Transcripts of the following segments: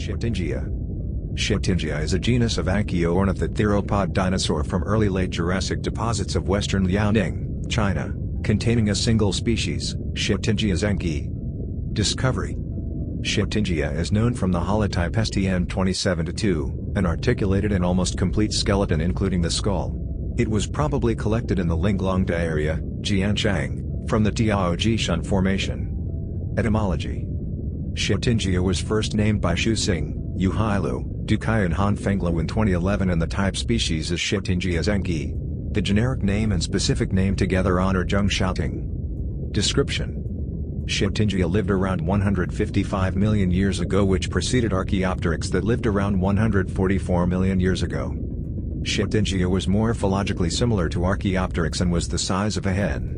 Xiaotingia. Xiaotingia is a genus of anchiornithid theropod dinosaur from early late Jurassic deposits of western Liaoning, China, containing a single species, Xiaotingia zengi. Discovery. Xiaotingia is known from the holotype STN27-2, an articulated and almost complete skeleton including the skull. It was probably collected in the Linglongda area, Jianshan, from the Tiaojishan Formation. Etymology. Xiaotingia was first named by Xu Xing, Yu Hailu, Dukai and Han Fenglu in 2011 and the type species is Xiaotingia zengi. The generic name and specific name together honor Zheng Xiaoting. Description. Xiaotingia lived around 155 million years ago, which preceded Archaeopteryx that lived around 144 million years ago. Xiaotingia was morphologically similar to Archaeopteryx and was the size of a hen.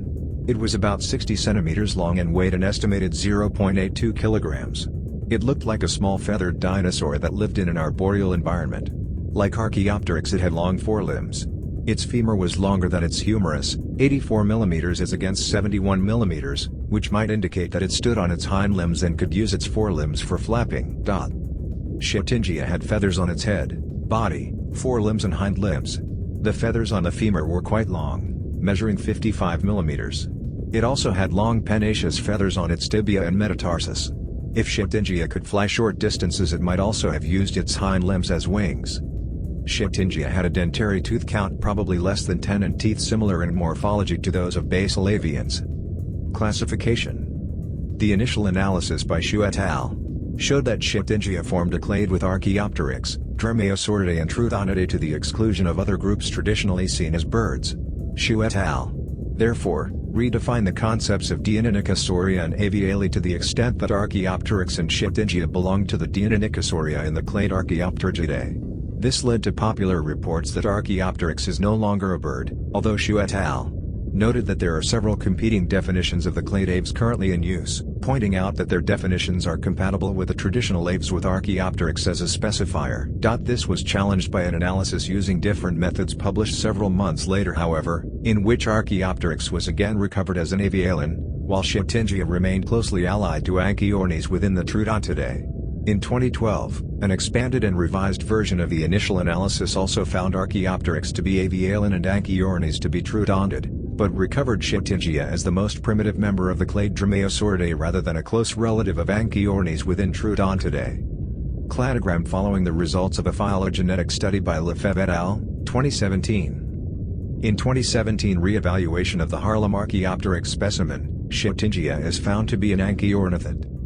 It was about 60 centimeters long and weighed an estimated 0.82 kilograms. It looked like a small feathered dinosaur that lived in an arboreal environment. Like Archaeopteryx, it had long forelimbs. Its femur was longer than its humerus, 84 mm as against 71 mm, which might indicate that it stood on its hind limbs and could use its forelimbs for flapping. Xiaotingia had feathers on its head, body, forelimbs and hind limbs. The feathers on the femur were quite long, measuring 55 mm. It also had long pennaceous feathers on its tibia and metatarsus. If Xiaotingia could fly short distances, it might also have used its hind limbs as wings. Xiaotingia had a dentary tooth count probably less than 10 and teeth similar in morphology to those of basal avians. Classification. The initial analysis by Xu et al. Showed that Xiaotingia formed a clade with Archaeopteryx, Dromaeosauridae and Trutonidae to the exclusion of other groups traditionally seen as birds. Xu et al. Therefore, redefine the concepts of Deinonychosauria and Aviale to the extent that Archaeopteryx and Xiaotingia belonged to the Deinonychosauria in the clade Archaeopterygidae. This led to popular reports that Archaeopteryx is no longer a bird, although Xu et al. Noted that there are several competing definitions of the clade aves currently in use, pointing out that their definitions are compatible with the traditional aves with Archaeopteryx as a specifier. This was challenged by an analysis using different methods published several months later, however, in which Archaeopteryx was again recovered as an avialan, while Xiaotingia remained closely allied to Anchiornis within the Trutonidae. In 2012, an expanded and revised version of the initial analysis also found Archaeopteryx to be avialan and Anchiornis to be Trutondid, but recovered Xiaotingia as the most primitive member of the clade Dromaeosauridae rather than a close relative of Anchiornis within Trutonidae. Cladogram following the results of a phylogenetic study by Lefebvre et al., 2017. In 2017 re-evaluation of the Haarlem Archaeopteryx specimen, Xiaotingia is found to be an anchiornithid.